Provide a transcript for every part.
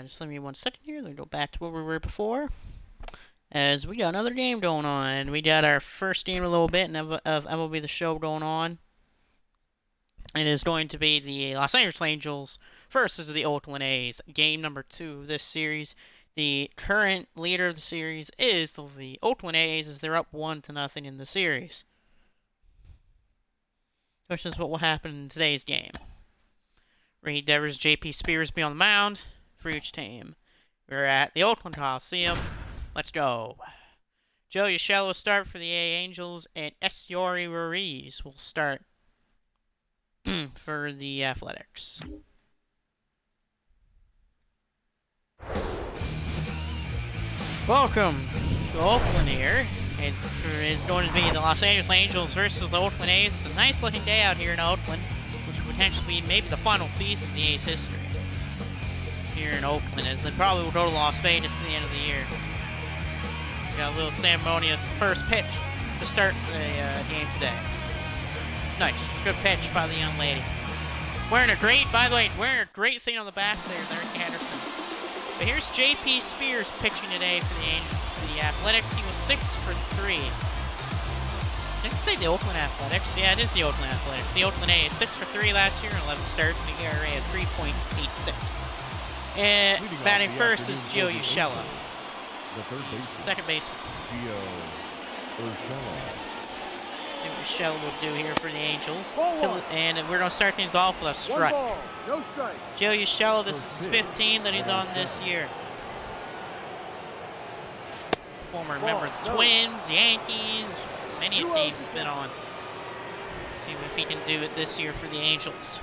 Just let me 1 second here. Let me go back to where we were before. As we got another game going on. We got our first game in a little bit of MLB The Show going on. It is going to be the Los Angeles Angels versus the Oakland A's. Game number 2 of this series. The current leader of the series is the Oakland A's, as they're up 1-0 in the series. Which is what will happen in today's game. Reed Devers, J.P. Spears be on the mound for each team. We're at the Okland Coliseum. Let's go. Joe Urshela will start for the A Angels, and Esteury Ruiz will start for the Athletics. Welcome to Oakland here. It is going to be the Los Angeles Angels versus the Oakland A's. It's a nice looking day out here in Oakland, which would potentially be maybe the final season in the A's history here in Oakland, as they probably will go to Las Vegas at the end of the year. Got a little ceremonious first pitch to start the game today. Nice, good pitch by the young lady. Wearing a great thing on the back there, Eric Anderson. But here's J.P. Spears pitching today for the Angels. For the Athletics, he was 6 for 3. Did I say the Oakland Athletics? Yeah, it is the Oakland Athletics. The Oakland A's 6 for 3 last year and 11 starts, and the ERA of 3.86. And batting first is Gio Urshela, second baseman. See what Urshela will do here for the Angels. And we're going to start things off with a strike. Gio Urshela, this is his 15 that he's on this year. Former member of the Twins, Yankees, many a team's been on. See if he can do it this year for the Angels.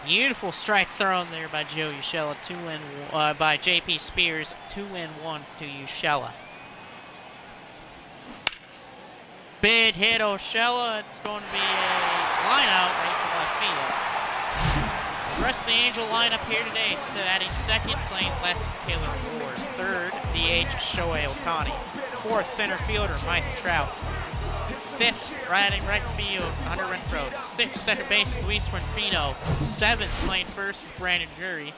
Beautiful strike thrown there by Joe Urshela, by J.P. Spears, 2-1 to Urshela. Big hit, Urshela. It's going to be a line out right to left field. The rest of the Angel lineup here today, adding second, playing left, Taylor Ward. Third, DH, Shohei Ohtani. Fourth, center fielder, Mike Trout. Fifth, right field, Hunter Renfroe. Sixth, second base, Luis Renfino. Seventh, playing first, Brandon Drury.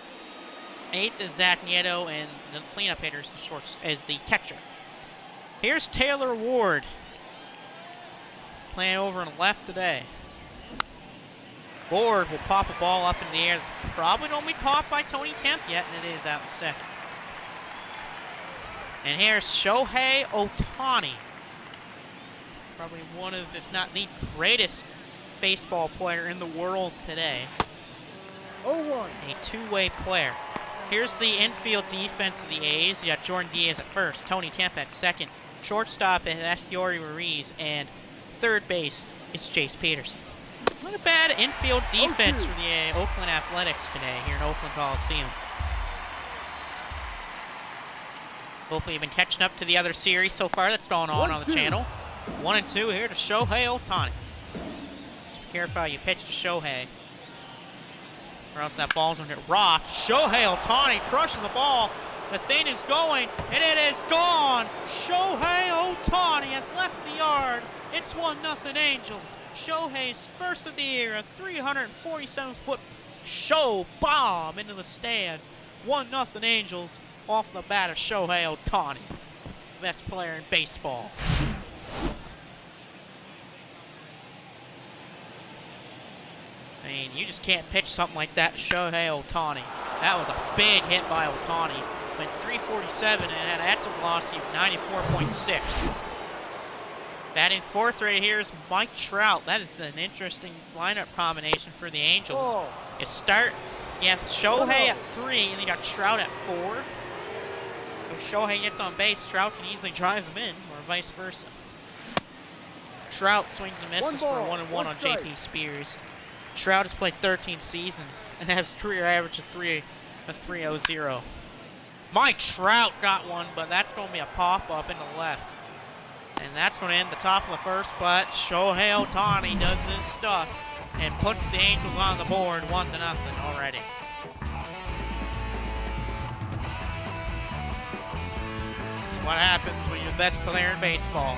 Eighth is Zach Nieto, and the cleanup hitter is the catcher. Here's Taylor Ward, playing over on the left today. Ward will pop a ball up in the air that's probably don't be caught by Tony Kemp yet, and it is out in second. And here's Shohei Ohtani. Probably one of, if not the greatest baseball player in the world today. 0-1. A two-way player. Here's the infield defense of the A's. You got Jordan Diaz at first, Tony Kemp at second, shortstop is Esteury Ruiz, and third base is Jace Peterson. Not a bad infield defense for the Oakland Athletics today here in Oakland Coliseum. Hopefully you've been catching up to the other series so far that's going on the channel. 1-2 here to Shohei Ohtani. Just be careful how you pitch to Shohei, or else that ball's going to get rocked. Shohei Ohtani crushes the ball. The thing is going, and it is gone. Shohei Ohtani has left the yard. It's 1-0 Angels. Shohei's first of the year, a 347-foot show bomb into the stands. 1-0 Angels off the bat of Shohei Ohtani, best player in baseball. I mean, you just can't pitch something like that to Shohei Ohtani. That was a big hit by Ohtani. Went 347 and had an exit velocity of 94.6. Batting fourth right here is Mike Trout. That is an interesting lineup combination for the Angels. You have Shohei at 3, and then you got Trout at 4. If Shohei gets on base, Trout can easily drive him in, or vice versa. Trout swings and misses for a 1-1 on J.P. Spears. Trout has played 13 seasons and has a career average of 3.00. Mike Trout got one, but that's going to be a pop-up in the left. And that's going to end the top of the first, but Shohei Ohtani does his stuff and puts the Angels on the board 1-0 already. This is what happens when you're the best player in baseball.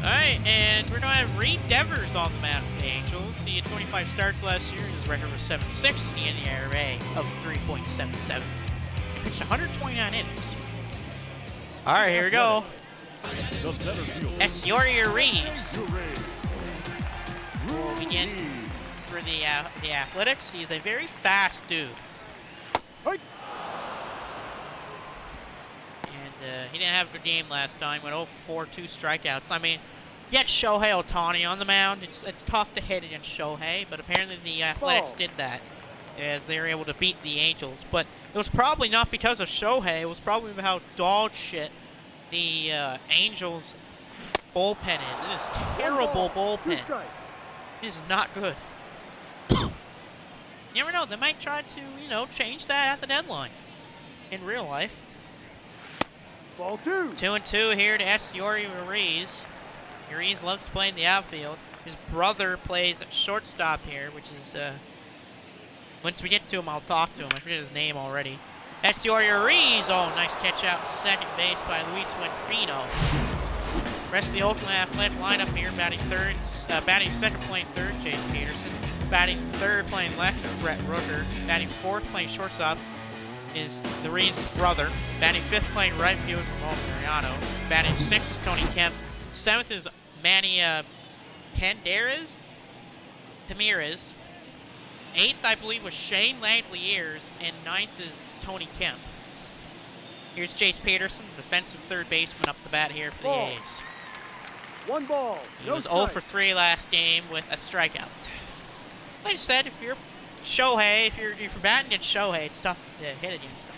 All right, and we're going to have Reed Devers on the mound for the Angels. He had 25 starts last year. His record was 7.6 and the ERA of 3.77. He pitched 129 innings. All right, here we go. Esteury Reeves will begin for the Athletics. He's a very fast dude. He didn't have a good game last time. Went 0-4, 2 strikeouts. I mean, get Shohei Ohtani on the mound. It's tough to hit against Shohei, but apparently the Athletics did that as they were able to beat the Angels. But it was probably not because of Shohei. It was probably about how dog shit the Angels bullpen is. It is terrible bullpen. It is not good. You never know. They might try to, change that at the deadline in real life. Ball 2. 2-2 here to Esteury Ruiz. Ruiz loves to play in the outfield. His brother plays at shortstop here, which is, once we get to him, I'll talk to him. I forget his name already. Esteury Ruiz. Oh, nice catch out second base by Luis Winfrino. Rest of the Okland Athletic lineup here, batting second playing third, Chase Peterson. Batting third playing left, Brett Rooker. Batting fourth playing shortstop is the Reeves brother. Batting fifth playing right field is Ramon Mariano. Batting sixth is Tony Kemp. Seventh is Manny Tamirez. Eighth, I believe, was Shane Langeliers, and ninth is Tony Kemp. Here's Chase Peterson, defensive third baseman, up the bat here for the A's. 1 ball. He was 0 for 3 last game with a strikeout. Like I said, if you're Shohei, if you're batting against Shohei, it's tough to hit against him.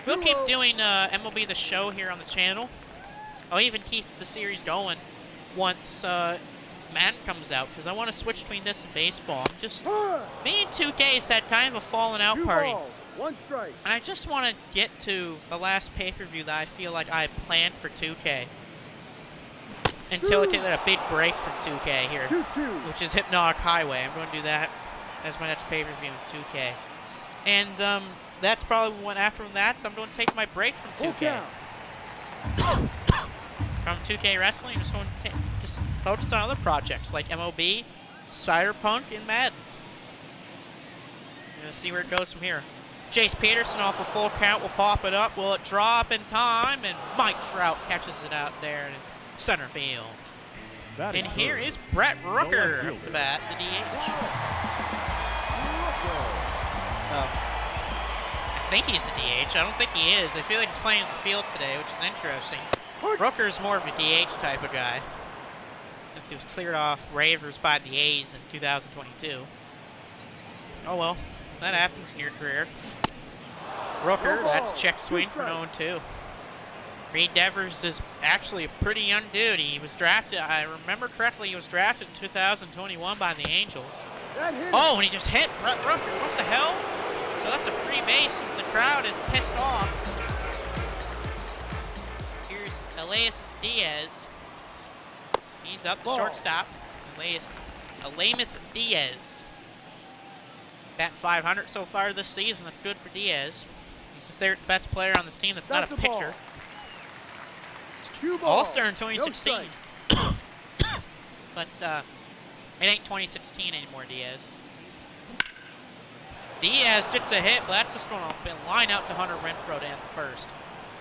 We'll keep doing MLB The Show here on the channel. I'll even keep the series going once Madden comes out, because I want to switch between this and baseball. Me and 2K's had kind of a falling out party. 1 strike. And I just want to get to the last pay-per-view that I feel like I planned for 2K. Until I take a big break from 2K here, 2-2. which is Hypnotic Highway. I'm going to do that as my next pay-per-view in 2K. And that's probably when after that, I'm going to take my break from 2K. From 2K Wrestling, I'm just going to just focus on other projects like MLB, Cyberpunk, and Madden. We'll see where it goes from here. Chase Peterson off a full count will pop it up. Will it drop in time? And Mike Trout catches it out there in center field. And here is Brett Rooker up to bat, the DH. I think he's the DH. I don't think he is. I feel like he's playing in the field today, which is interesting. Rooker's more of a DH type of guy, since he was cleared off waivers by the A's in 2022. Oh well, that happens in your career. Rooker, that's a check swing for 0-2. Reed Devers is actually a pretty young dude. He was drafted, I remember correctly, he was drafted in 2021 by the Angels. Oh, and he just hit Brett Rooker. What the hell? So that's a free base, and the crowd is pissed off. Here's Elias Diaz. He's up the shortstop. Elias Diaz. Bat 500 so far this season. That's good for Diaz. He's considered the best player on this team that's not a pitcher. All-Star in 2016. But it ain't 2016 anymore, Diaz. Diaz gets a hit, but that's just going to line out to Hunter Renfroe to end the first.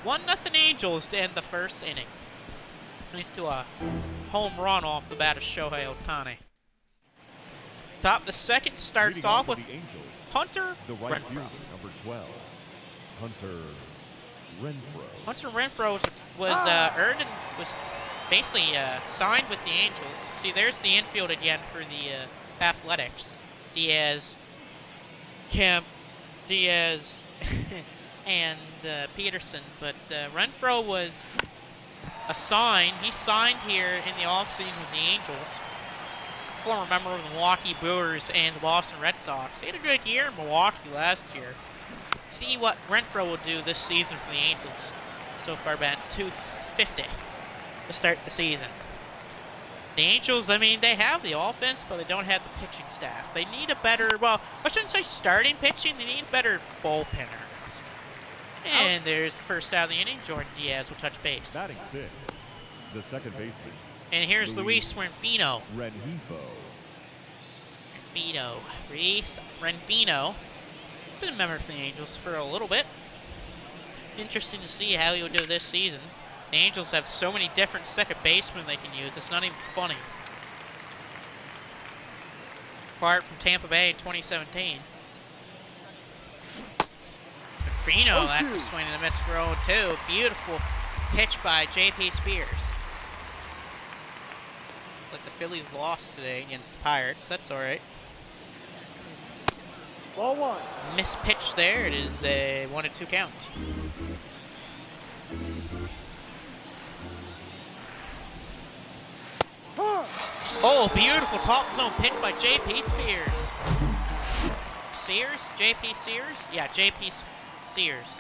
1-0 Angels to end the first inning. Leads to a home run off the bat of Shohei Ohtani. Top the second starts off with Hunter Renfroe. Number 12, Hunter Renfroe. Hunter Renfroe was earned and was basically signed with the Angels. See, there's the infield again for the Athletics. Diaz, Kemp, Diaz, and Peterson. But Renfroe was assigned. He signed here in the offseason with the Angels. Former member of the Milwaukee Brewers and the Boston Red Sox. He had a good year in Milwaukee last year. See what Renfroe will do this season for the Angels. So far, batting .250 to start the season. The Angels, I mean, they have the offense, but they don't have the pitching staff. They need a better, well, I shouldn't say starting pitching. They need better bullpenners. And there's the first out of the inning. Jordan Diaz will touch base. Batting 6, the second baseman, And here's Luis Renfino. Luis Renfino. Been a member for the Angels for a little bit. Interesting to see how he'll do this season. The Angels have so many different second basemen they can use. It's not even funny. Acquired from Tampa Bay in 2017. Renfino, that's a swing and a miss for 0-2. Beautiful pitch by J.P. Spears. It's like the Phillies lost today against the Pirates. That's all right. Ball 1. Missed pitch there. It is a 1-2 count. Oh, beautiful top zone pitch by J.P. Spears. Sears? J.P. Sears? Yeah, J.P. Sears.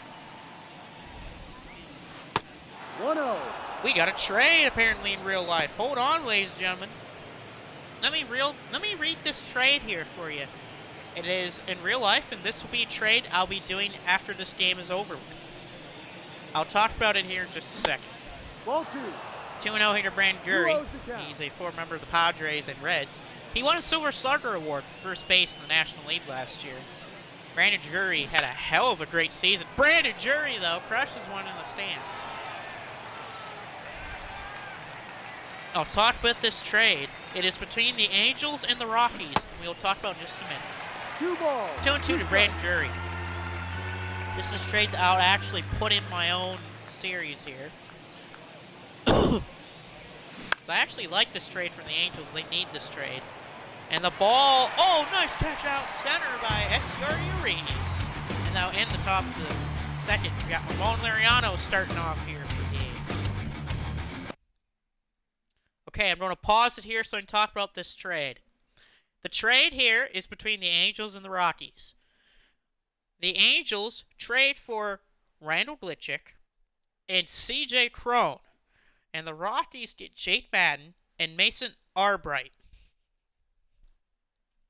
1-0. We got a trade apparently in real life. Hold on, ladies and gentlemen. Let me read this trade here for you. It is in real life, and this will be a trade I'll be doing after this game is over with. I'll talk about it here in just a second. Ball 2. 2-0 hitter Brandon Drury. Who owes the count? He's a former member of the Padres and Reds. He won a Silver Slugger Award for first base in the National League last year. Brandon Drury had a hell of a great season. Brandon Drury, though, crushes one in the stands. I'll talk about this trade. It is between the Angels and the Rockies, and we'll talk about it in just a minute. 2 balls. 2-2 to Brandon Drury. This is a trade that I'll actually put in my own series here. So I actually like this trade from the Angels. They need this trade. And the ball, oh, nice catch out center by S.R. Urias. And now in the top of the second, we got Ramon Laureano starting off here for the A's. Okay, I'm going to pause it here so I can talk about this trade. The trade here is between the Angels and the Rockies. The Angels trade for Randall Glitchick and C.J. Cron. And the Rockies get Jake Madden and Mason Albright.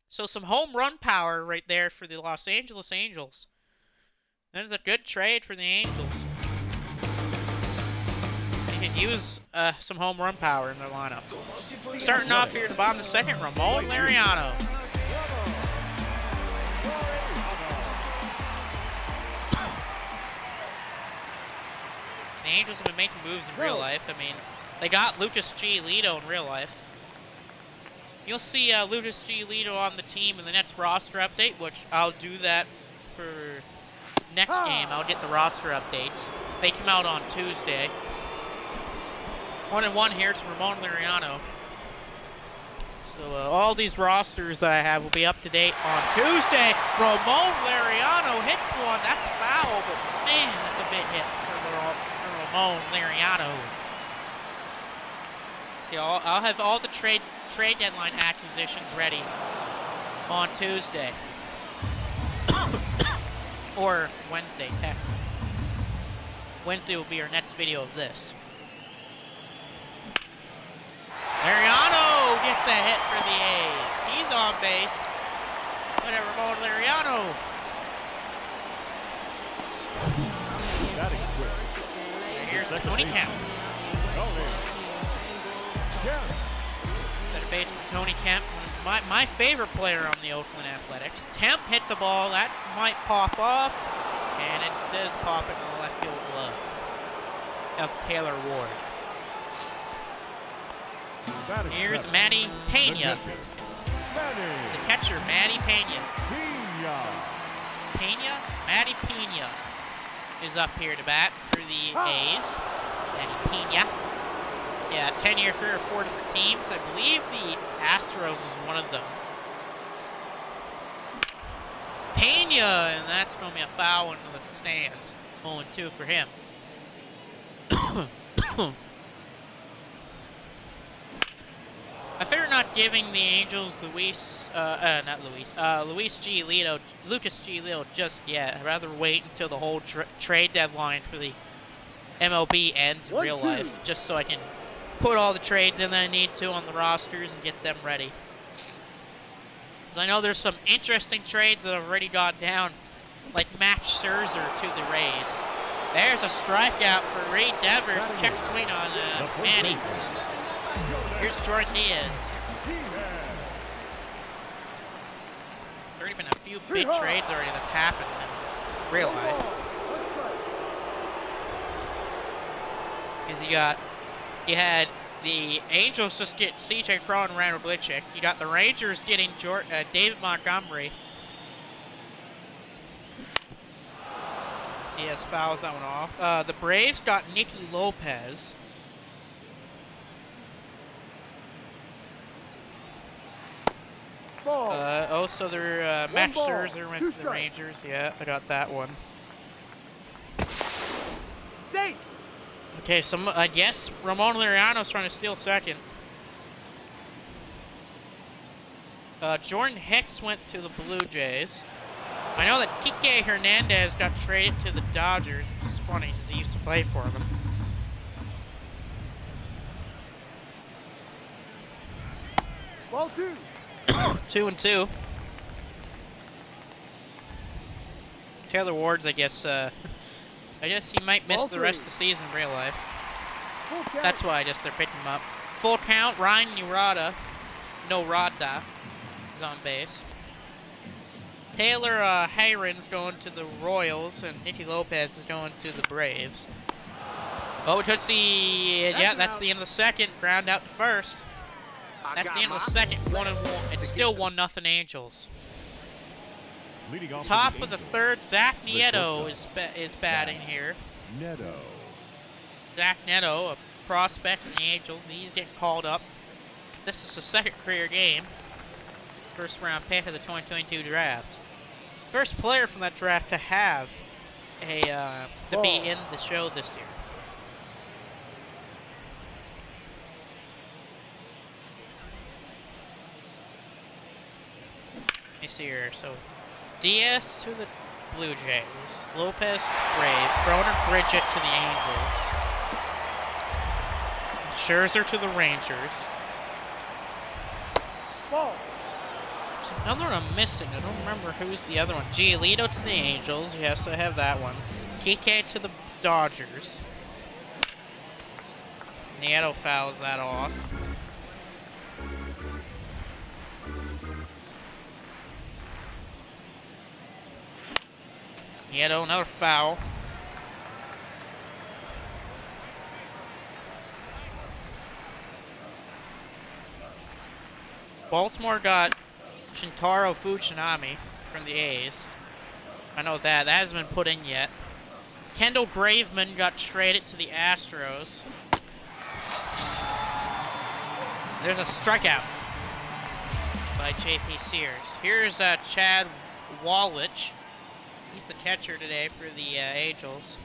So some home run power right there for the Los Angeles Angels. That is a good trade for the Angels. They can use some home run power in their lineup. Starting off here at the bottom of the second, Ramon Laureano. The Angels have been making moves in real life. I mean, they got Lucas Giolito in real life. You'll see Lucas Giolito on the team in the Nets roster update, which I'll do that for next game. I'll get the roster updates. They come out on Tuesday. 1-1 here to Ramon Laureano. So all these rosters that I have will be up to date on Tuesday. Ramon Laureano hits one. That's foul, but man, that's a big hit for Ramon Laureano. See, I'll have all the trade deadline acquisitions ready on Tuesday. Or Wednesday, technically. Wednesday will be our next video of this. Laureano gets a hit for the A's. He's on base. Look at Ramon Laureano. Here's the Tony Kemp. Center baseman Tony Kemp, my favorite player on the Oakland Athletics. Kemp hits a ball that might pop up, and it does pop into the left field glove of Taylor Ward. Here's Manny Pena. The catcher, Manny Pena. Manny Pena is up here to bat for the A's. Manny Pena. Yeah, 10-year career, 4 different teams. I believe the Astros is one of them. Pena, and that's going to be a foul into the stands. 0-2 for him. I figure not giving the Angels Lucas Giolito just yet. I'd rather wait until the whole trade deadline for the MLB ends in real life, just so I can put all the trades in that I need to on the rosters and get them ready. Because I know there's some interesting trades that have already gone down, like Max Scherzer to the Rays. There's a strikeout for Reed Devers. Check swing on Manny. Here's Jordan Diaz. There's already been a few big trades already that's happened in real life. Because you had the Angels just get C.J. Cron and Randall Glitchick. You got the Rangers getting David Montgomery. Diaz fouls that one off. The Braves got Nicky Lopez. So their Max Scherzer went to the Rangers. Yeah, I got that one. Safe. Okay, I guess Ramon Laureano's trying to steal second. Jordan Hicks went to the Blue Jays. I know that Kike Hernandez got traded to the Dodgers, which is funny because he used to play for them. Ball 2. 2-2. Taylor Ward's, I guess he might miss the rest of the season in real life. That's why I guess they're picking him up. Full count, Ryan Norata is on base. Taylor Hayron's going to the Royals, and Nicky Lopez is going to the Braves. Well, we could see, yeah, that's the end of the second. Ground out to first. That's the end of the second. 1-1. It's still 1-0 Angels. Top of the third, Zach Nieto is batting here. Zach Neto, a prospect in the Angels. He's getting called up. This is his second career game. First round pick of the 2022 draft. First player from that draft to have to be in the show this year. Let me see here. So Diaz to the Blue Jays, Lopez to the Braves, Broner Bridget to the Angels, Scherzer to the Rangers. Ball. There's another one I'm missing. I don't remember who's the other one. Giolito to the Angels. Yes, I have that one. Kike to the Dodgers. Nieto fouls that off. Nieto, another foul. Baltimore got Shintaro Fujinami from the A's. I know that. That hasn't been put in yet. Kendall Graveman got traded to the Astros. There's a strikeout by J.P. Sears. Here's Chad Wallich. He's the catcher today for the Angels.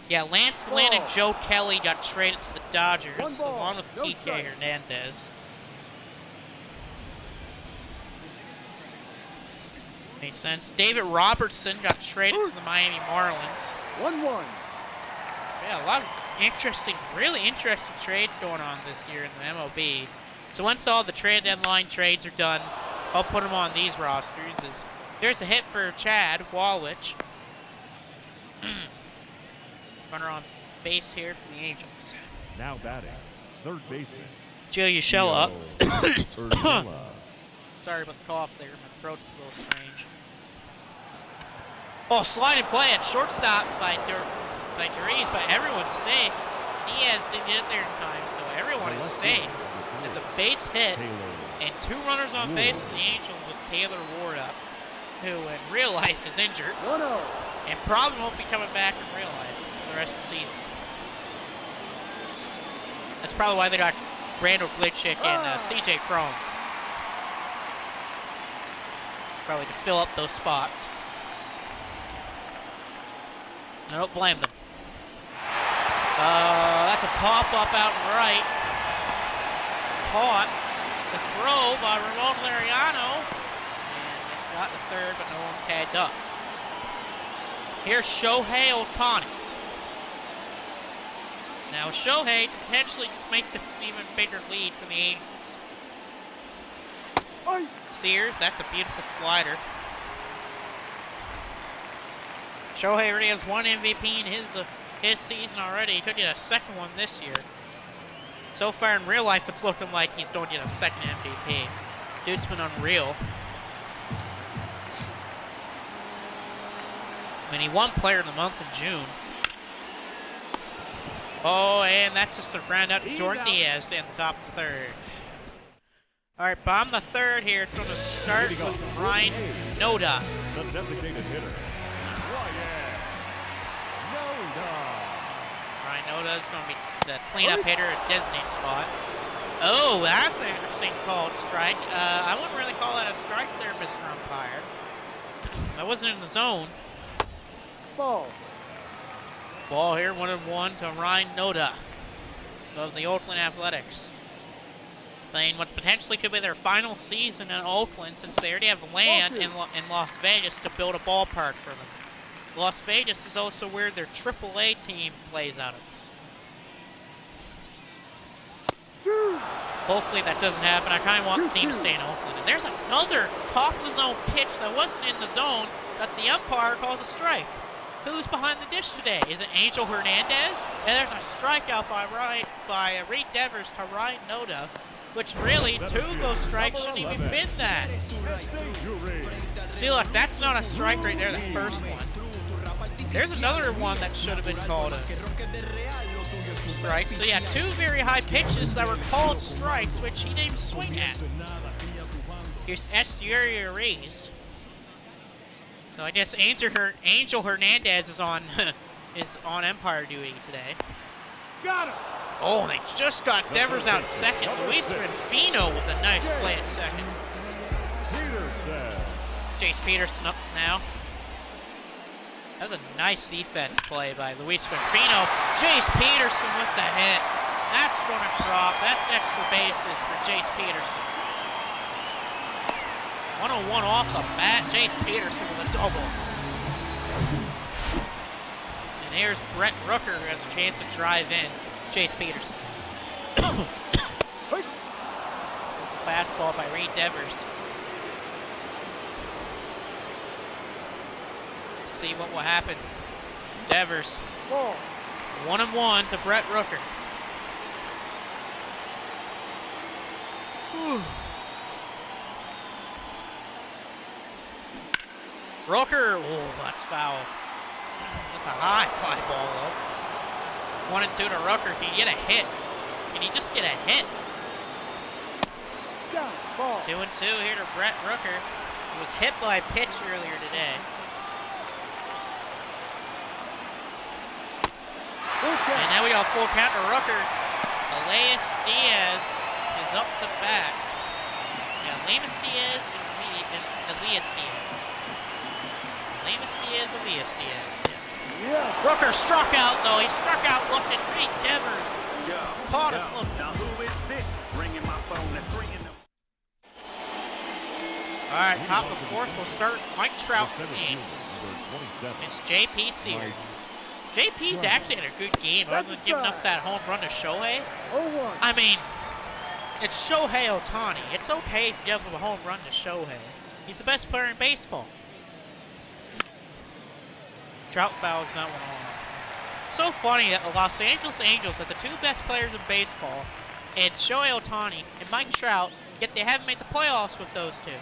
Yeah, Lance Lynn and Joe Kelly got traded to the Dodgers, along with Kike Hernandez. Makes sense. David Robertson got traded to the Miami Marlins. 1-1. Yeah, a lot of really interesting trades going on this year in the MLB. So once all the trade deadline trades are done, I'll put them on these rosters. There's a hit for Chad Wallich. Runner on base here for the Angels. Now batting, third baseman. Joe Urshela. Urshela. Sorry about the cough there. My throat's a little strange. Oh, sliding play at shortstop by Deriz, but everyone's safe. Diaz didn't get there in time, so everyone is safe. It's a base hit, and 2 runners on base in the Angels with Taylor Ward up, who in real life is injured, 1-0. and probably won't be coming back in real life for the rest of the season. That's probably why they got Randall Glitchick and C.J. Cron. Probably to fill up those spots. I don't blame them. That's a pop-up out and right. It's caught. The throw by Ramon Laureano. And it got to third, but no one tagged up. Here's Shohei Ohtani. Now Shohei to potentially just make this an even bigger lead for the Angels. Sears, that's a beautiful slider. Shohei already has 1 MVP in his season already. He could get a second one this year. So far in real life, it's looking like he's going to get a second MVP. Dude's been unreal. I mean, he won Player of the Month in June. Oh, and that's just a ground out to Jordan Diaz in the top of the third. All right, bottom of the third here. It's going to start with Ryan Noda. The designated hitter. Ryan Noda is going to be the cleanup hitter at designated spot. Oh, that's an interesting called strike. I wouldn't really call that a strike there, Mr. Umpire. That wasn't in the zone. Ball. Ball here, 1-1 to Ryan Noda of the Oakland Athletics. Playing what potentially could be their final season in Oakland, since they already have land in Las Vegas to build a ballpark for them. Las Vegas is also where their AAA team plays out of. Hopefully that doesn't happen. I kind of want the team to stay in Oakland. And there's another top-of-the-zone pitch that wasn't in the zone that the umpire calls a strike. Who's behind the dish today? Is it Angel Hernandez? And there's a strikeout by Reed Devers to Ryan Noda, which really, two of those strikes shouldn't even been that. See, look, that's not a strike right there, the first one. There's another one that should have been called a strike. So yeah, two very high pitches that were called strikes, which he didn't swing at. Here's Estuary Reyes. So I guess Angel Hernandez is on umpire duty today. Got him. Oh, they just got Devers out second. Luis Renfino with a nice play at second. Jace Peterson up now. That was a nice defense play by Luis Renfino. Jace Peterson with the hit. That's going to drop. That's extra bases for Jace Peterson. 101 off the bat. Jace Peterson with a double. And here's Brett Rooker, who has a chance to drive in Jace Peterson. Fastball by Reed Devers. Let's see what will happen. Devers. 1-1 to Brett Rooker. Whew. Rooker, oh, that's foul. That's a high fly ball, though. 1-2 to Rooker. Can he get a hit? Can he just get a hit? 2-2 here to Brett Rooker, who was hit by a pitch earlier today. And now we got a full count to Rooker. Elias Diaz is up the bat. Yeah, Elias Diaz and Elias Diaz. Elias Diaz. Yeah. Rooker struck out, though. He struck out looking. Reed Devers caught him. Now who is this? Ringing my phone at 3 in the... All right, top of the fourth. We'll start Mike Trout for the Angels. It's JP Sears. JP's actually had a good game, other than giving up that home run to Shohei. I mean, it's Shohei Ohtani. It's okay to give up a home run to Shohei. He's the best player in baseball. Trout fouls that one off. So funny that the Los Angeles Angels are the two best players in baseball, and Shohei Ohtani and Mike Trout, yet they haven't made the playoffs with those two.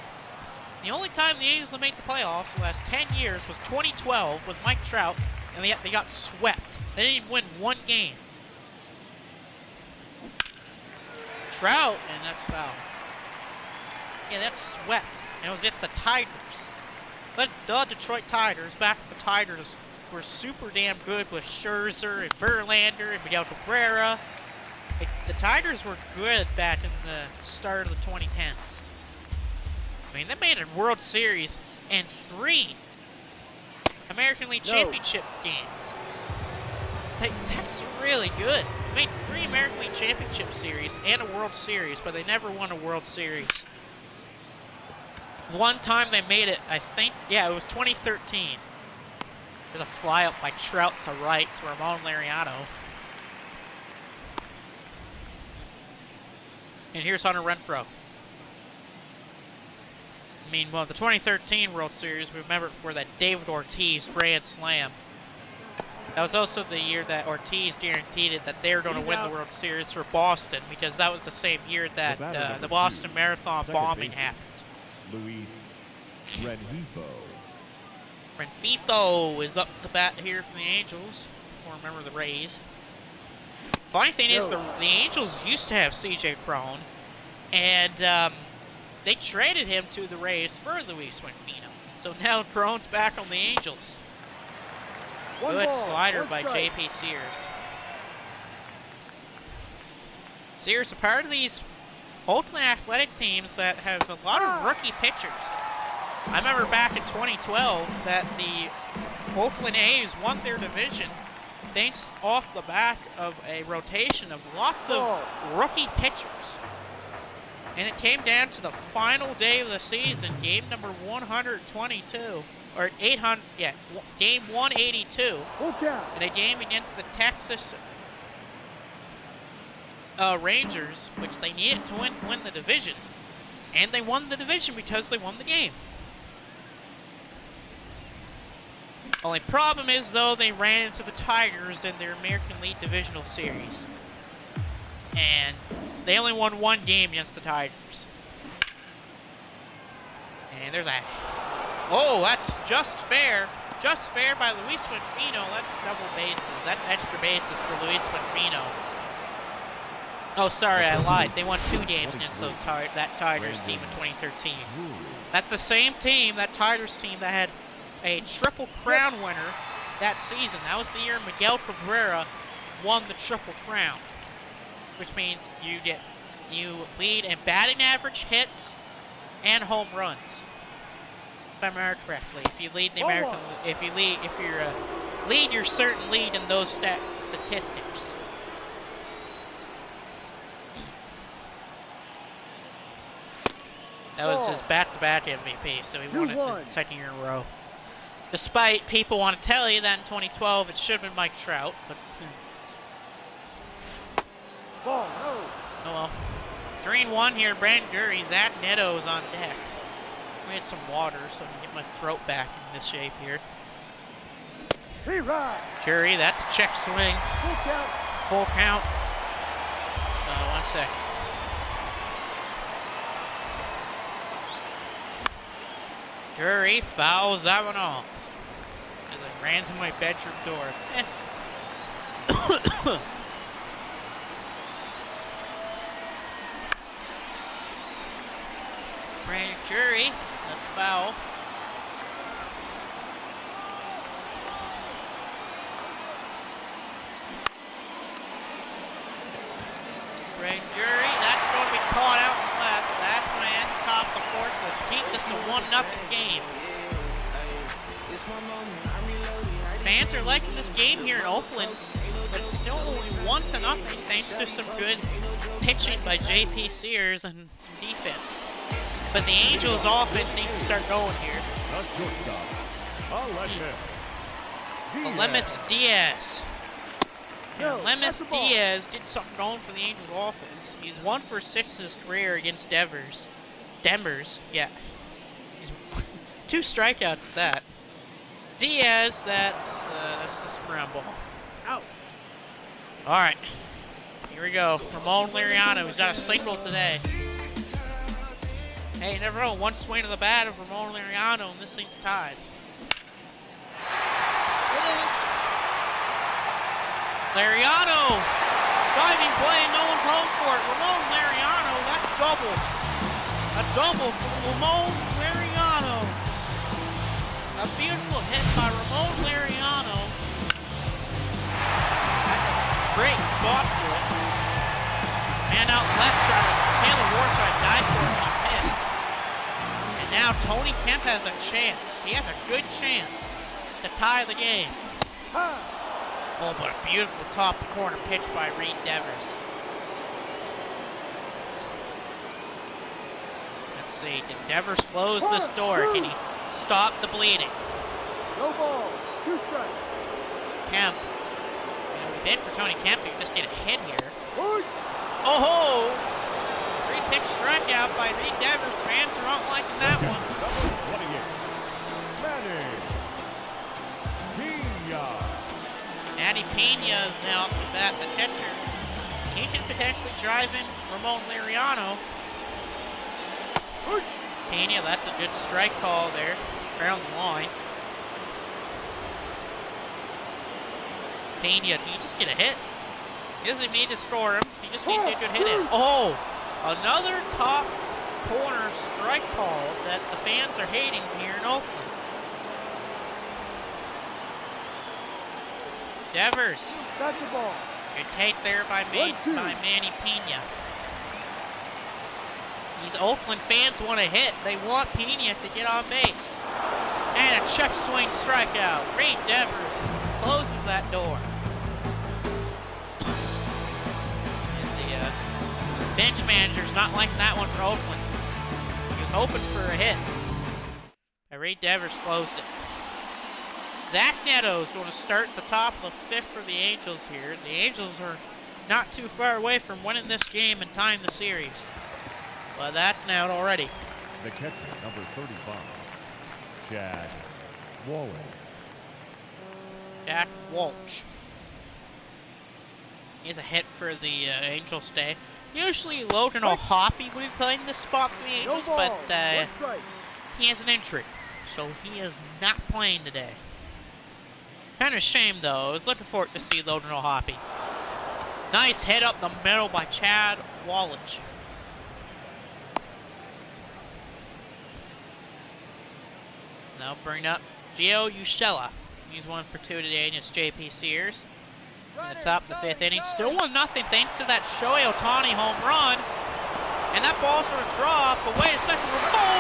The only time the Angels have made the playoffs in the last 10 years was 2012 with Mike Trout, and yet they got swept. They didn't even win one game. Trout, and that's foul. Yeah, that's swept. And it was against the Tigers. The Detroit Tigers, back when the Tigers were super damn good with Scherzer and Verlander and Miguel Cabrera. The Tigers were good back in the start of the 2010s. I mean, they made a World Series and 3 American League Championship games. That's really good. They made 3 American League Championship Series and a World Series, but they never won a World Series. One time they made it, I think, yeah, it was 2013. There's a fly up by Trout to right to Ramon Laureano. And here's Hunter Renfroe. I mean, well, the 2013 World Series, we remember it for that David Ortiz grand slam. That was also the year that Ortiz guaranteed it that they were going to win the World Series for Boston, because that was the same year that the Boston Marathon bombing happened. Luis Rengifo. Rengifo is up the bat here for the Angels. Or remember the Rays. Funny thing is, the Angels used to have C.J. Cron, and they traded him to the Rays for Luis Rengifo. So now Cron's back on the Angels. Good slider by J.P. Sears. Sears, a part of these Oakland Athletic teams that have a lot of rookie pitchers. I remember back in 2012 that the Okland A's won their division thanks off the back of a rotation of lots of rookie pitchers. And it came down to the final day of the season, game number 122, or 800, yeah, game 182, in a game against the Texas Rangers, which they needed to win the division. And they won the division because they won the game. Only problem is, though, they ran into the Tigers in their American League Divisional Series. And they only won one game against the Tigers. And there's a... Oh, that's just fair. Just fair by Luis Rengifo. That's double bases. That's extra bases for Luis Rengifo. Oh, sorry, I lied. They won 2 games against that Tigers team in 2013. That's the same team, that Tigers team, that had a Triple Crown winner that season. That was the year Miguel Cabrera won the Triple Crown, which means you lead in batting average, hits, and home runs. If I remember correctly, if you lead the American, if you lead your certain lead in those statistics. That was his back-to-back MVP, so he won it the second year in a row. Despite people want to tell you that in 2012 it should have been Mike Trout, but oh well. 3-1 here, Brandon Drury. Zach Neto's on deck. Let me get some water so I can get my throat back in this shape here. Drury, that's a check swing. Full count. 1 second. Drury fouls that one off as I ran to my bedroom door. Brandon Drury, that's foul. Brandon Drury, that's going to be caught out and left. That's going to end the top of the fourth to keep this a 1-0 game. Fans are liking this game here in Oakland, but it's still only 1-0 thanks to some good pitching by J.P. Sears and some defense. But the Angels' offense needs to start going here. Alemis Diaz. Alemis Diaz did something going for the Angels' offense. He's 1 for 6 in his career against Demers. Yeah. He's 2 strikeouts at that. Diaz, that's just a ground ball. Out. All right. Here we go. Ramon Liriano, who's got a single today. Hey, you never know. 1 swing of the bat of Ramon Liriano, and this thing's tied. Liriano, diving play, no one's home for it. Ramon Liriano, that's double. A double for Ramon Liriano. A beautiful hit by Ramon Liriano. That's a great spot for it. Man out left, Taylor Ward tried to dive for it, but he missed. And now Tony Kemp has a chance. He has a good chance to tie the game. Oh, but a beautiful top corner pitch by Reed Devers. Let's see, did Devers close this door? Can he stop the bleeding? No ball, 2 strikes. Kemp. We bid for Tony Kemp, he could just get a hit here. Oh ho! 3-pitch strikeout by Reed Devers. Fans are not liking that one. Manny Pena is now up to bat, the catcher. He can potentially drive in Ramon Liriano. Pena, that's a good strike call there. Around the line. Pena, he just get a hit. He doesn't even need to score him. He just needs to get a good hit in. Oh, another top corner strike call that the fans are hating here in Oakland. Devers. Got the ball. Good take there by Manny Pena. These Oakland fans want to hit. They want Pena to get on base. And a check swing strikeout. Ray Devers closes that door. And the bench manager's not liking that one for Oakland. He was hoping for a hit. And Ray Devers closed it. Zach Netto's going to start the top of the 5th for the Angels here. The Angels are not too far away from winning this game and tying the series. Well, that's out already. The catcher, number 35, Chad Walsh. Jack Walsh. He has a hit for the Angels today. Usually Logan O'Hoppe would be playing this spot for the Angels, but he has an injury, so he is not playing today. Kind of a shame, though. I was looking forward to see Logan O'Hoppe. Nice hit up the middle by Chad Walsh. Now bring up Gio Urshela. He's 1 for 2 today against JP Sears. In the top of the 5th inning. Still 1-0 thanks to that Shohei Ohtani home run. And that ball's going to drop. But wait a second. Ramon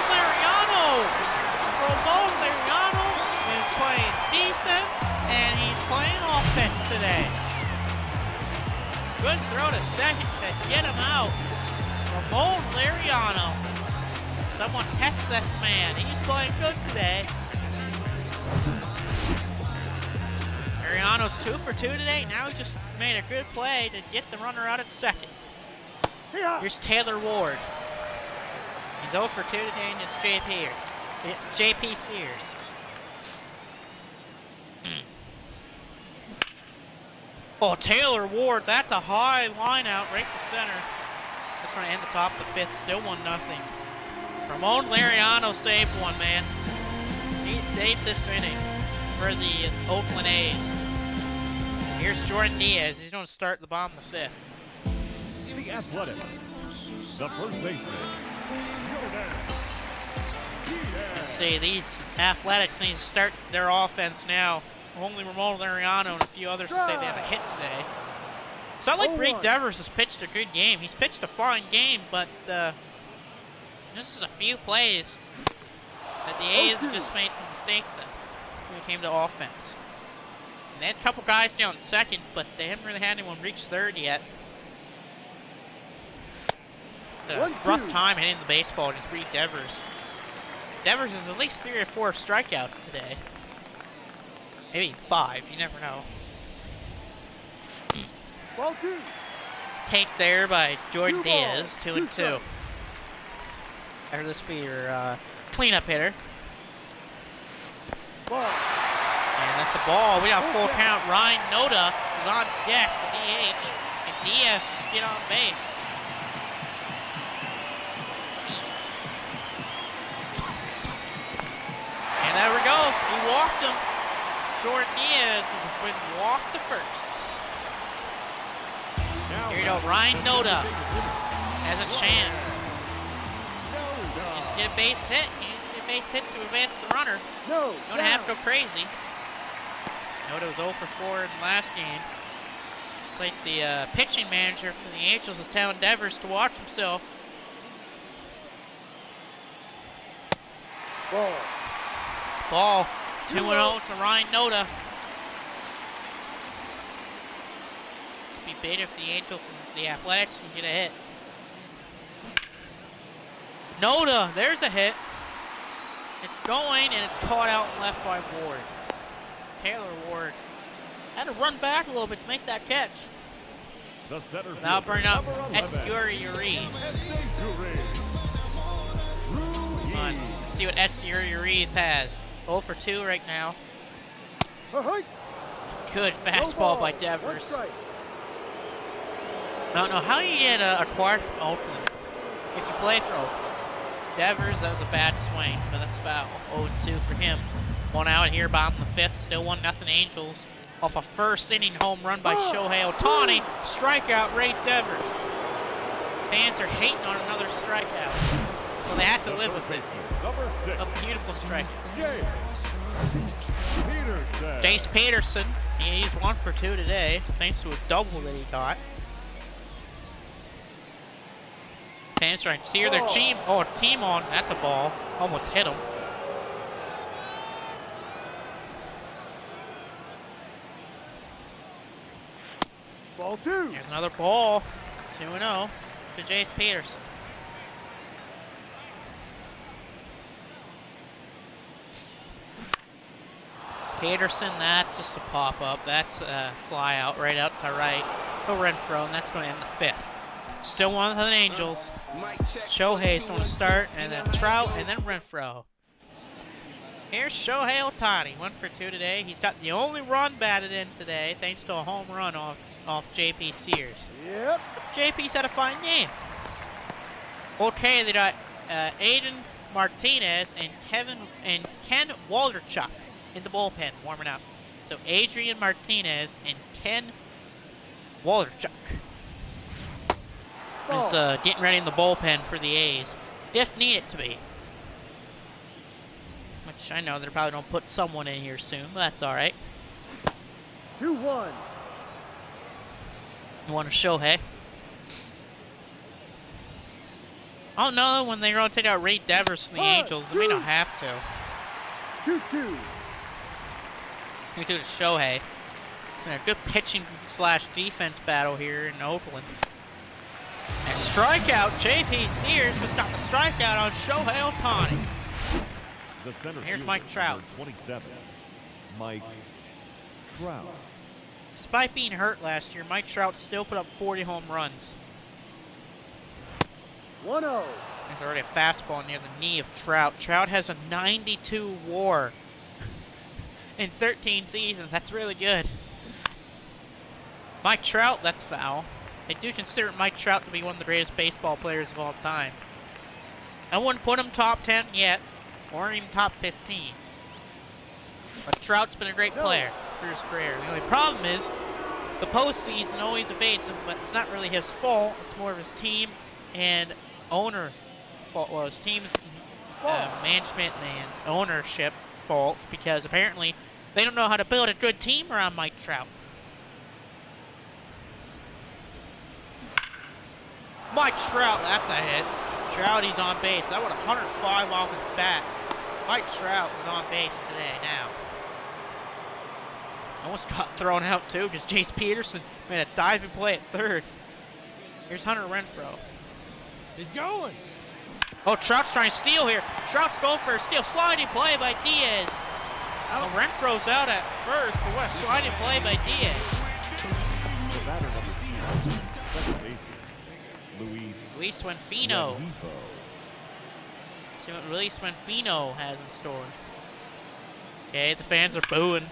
Liriano is playing defense and he's playing offense today. Good throw to second to get him out. Ramon Liriano. Someone test this man. He's playing good today. Liriano's 2 for 2 today. Now he just made a good play to get the runner out at second. Here's Taylor Ward. He's 0 for 2 today and it's JP Sears. Oh, Taylor Ward, that's a high line out right to center. That's going to end the top of the 5th, still 1-0. Ramon Liriano saved one, man. He saved this inning for the Okland A's. Here's Jordan Diaz. He's going to start the bottom of the 5th. The Athletic, the first baseman, Let's see, these Athletics need to start their offense now. Only Ramon Liriano and a few others to say they have a hit today. It's not like Reed Devers has pitched a good game. He's pitched a fine game, but this is a few plays that the A's just made some mistakes in when it came to offense. And they had a couple guys down second, but they haven't really had anyone reach third yet. Rough time hitting the baseball against Reed Devers. Devers has at least 3 or 4 strikeouts today. Maybe 5, you never know. Ball 2. Take there by Jordan Diaz, 2-2. After this be your cleanup hitter. Ball. And that's a ball. We got a full count. Ryan Noda is on deck for DH. And Diaz just get on base. And there we go. He walked him. Jordan Diaz has been walked to first. Here you go. Ryan Noda has a chance. He just get a base hit. He needs to get a base hit to advance the runner. No. Don't have to go crazy. Noda was 0 for 4 in the last game. It's like the pitching manager for the Angels is telling Devers to watch himself. Ball. 2-0 to Ryan Noda. It'd be big if the Angels and the Athletics can get a hit. Noda, there's a hit. It's going and it's caught out and left by Ward. Taylor Ward had to run back a little bit to make that catch. the center Now fielder, bring up number 11, Esteury Uriz. Come on, let's see what Esteury Uriz has. 0 for 2 right now. Good No fastball ball, by 1 Devers. strike. I don't know how you get acquired from Oakland if you play for Oakland. Devers, that was a bad swing, but that's foul. 0-2 for him. 1 out here, bottom of the 5th. Still 1-0 Angels off a first inning home run by Shohei Ohtani. Strikeout, Ray Devers. Fans are hating on another strikeout. Well, they have to The live first with it. baseman, number 6, A beautiful strike. Peterson. Jace Peterson, he's 1 for 2 today, thanks to a double that he got. Fans trying to steer their team on. That's a ball. Almost hit him. Ball 2. Here's another ball. 2-0 to Jace Peterson. Peterson, that's just a pop-up. That's a fly out right out to right. To Renfroe, and that's going to end the 5th. Still 1-0 Angels. Shohei's going to start, and then Trout, and then Renfroe. Here's Shohei Ohtani, 1 for 2 today. He's got the only run batted in today, thanks to a home run off J.P. Sears. Yep. JP's had a fine game. Okay, they got Aiden Martinez and Ken Walderchuk in the bullpen warming up. So Adrian Martinez and Ken Walderchuk is getting ready in the bullpen for the A's, if needed to be. Which I know they're probably going to put someone in here soon, but that's all right. 2-1. You want to Shohei? I don't know when they're going to take out Ray Devers from the Angels. They may not have to. 2-2. They do to Shohei. A good pitching / defense battle here in Oakland. And strikeout, J.P. Sears just got the strikeout on Shohei Ohtani. The center Here's fielder, Mike Trout. number 27, Mike Trout. Despite being hurt last year, Mike Trout still put up 40 home runs. 1-0. There's already a fastball near the knee of Trout. Trout has a 92 WAR in 13 seasons. That's really good. Mike Trout, that's foul. I do consider Mike Trout to be one of the greatest baseball players of all time. I wouldn't put him top 10 yet, or even top 15. But Trout's been a great player through his career. The only problem is the postseason always evades him, but it's not really his fault. It's more of his team and owner fault. Well, his team's management and ownership faults, because apparently they don't know how to build a good team around Mike Trout. Mike Trout, that's a hit. Trout, he's on base. That would 105 off his bat. Mike Trout is on base today now. Almost got thrown out too, because Jace Peterson made a diving play at third. Here's Hunter Renfroe. He's going. Oh, Trout's trying to steal here. Trout's going for a steal. Sliding play by Diaz. Oh, Renfroe's out at first, but what a sliding play by Diaz. The batter, number 2, second baseman, Luis Winfino. See what Luis Winfino has in store. Okay, the fans are booing.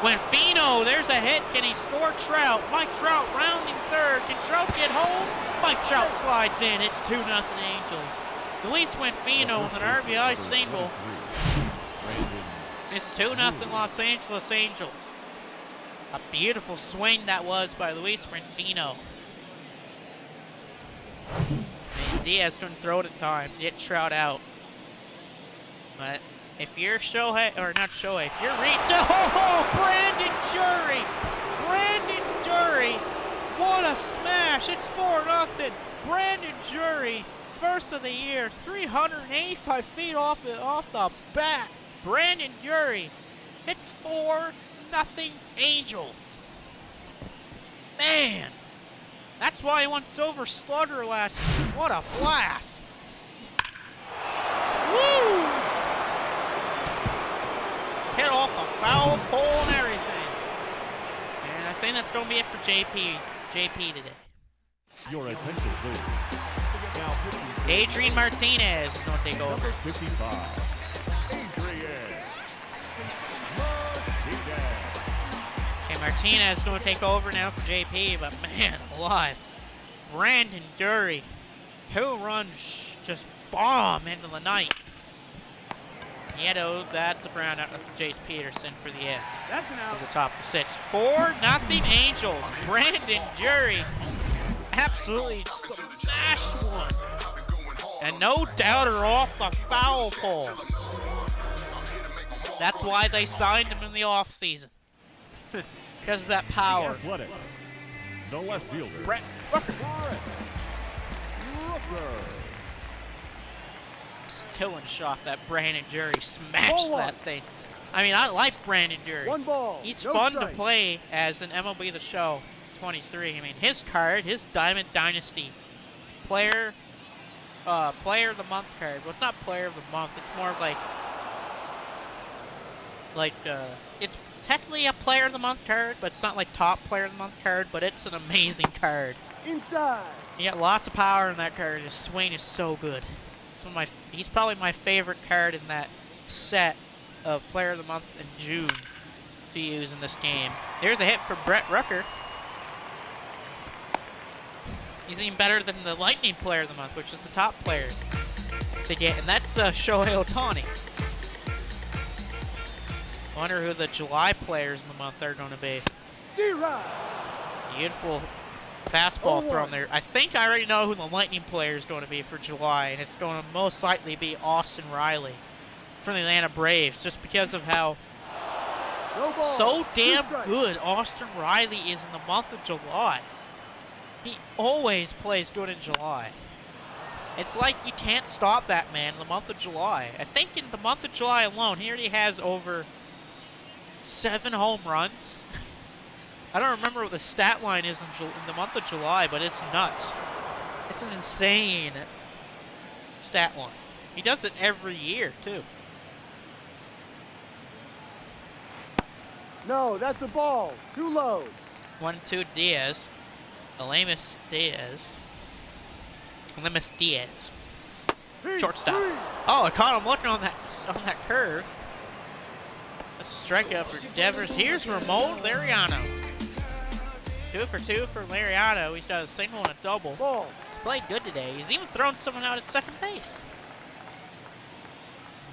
Winfino, there's a hit. Can he score? Trout. Mike Trout rounding third. Can Trout get home? Mike Trout slides in. It's 2-0 Angels. Luis Winfino with an RBI single. It's 2-0 Los Angeles Angels. A beautiful swing that was by Luis Winfino. And Diaz couldn't throw it at time to get Trout out. But if you're Shohei, or not Shohei, if you're Brandon Jury! Brandon Jury! What a smash! It's 4-0. Brandon Jury, first of the year, 385 feet off the bat. Brandon Jury. It's 4-0 Angels. Man, that's why he won Silver Slugger last year. What a blast! Woo! Hit off the foul pole and everything. And I think that's going to be it for JP today. Your attention, please. Now, Adrian Martinez is going to take over. number 55, Adrian Martinez. Okay, Martinez is going to take over now for JP, but man alive. Brandon Dury, 2 runs just bomb into the night. Nieto, that's a ground out with Jace Peterson for the end. That's an out. To the top of the 6. 4-0 Angels. Brandon Dury absolutely smashed one. And no doubter off the foul pole. That's why they signed him in the offseason. Because of that power. Athletics. The left fielder. Brett Rooker. Still in shock that Brandon Dury smashed that thing. I mean, I like Brandon Dury. 1 ball. He's no fun strike. to play as an MLB The Show 23. I mean, his card, his Diamond Dynasty player of the month card. Well, it's not player of the month. It's more of it's technically a player of the month card, but it's not like top player of the month card, but it's an amazing card. Inside. You got lots of power in that card. His swing is so good. He's probably my favorite card in that set of Player of the Month in June to use in this game. Here's a hit for Brett Rooker. He's even better than the Lightning Player of the Month, which is the top player to get, and that's Shohei Ohtani. Wonder who the July players in the month are going to be. D-Rod. Beautiful fastball thrown there. I think I already know who the Lightning player is going to be for July, and it's going to most likely be Austin Riley from the Atlanta Braves, just because of how No ball. so damn 2 strikes. good Austin Riley is in the month of July. He always plays good in July. It's like you can't stop that man in the month of July. I think in the month of July alone, he already has over 7 home runs. I don't remember what the stat line is in the month of July, but it's nuts. It's an insane stat line. He does it every year, too. No, that's a ball. Too low. 1-2 Diaz. Alemus Diaz. Shortstop. Oh, I caught him looking on that curve. That's a strikeout for Devers. Here's Ramon Lariano. 2 for 2 for Lariano. He's got a single and a double. Ball. He's played good today. He's even thrown someone out at second base.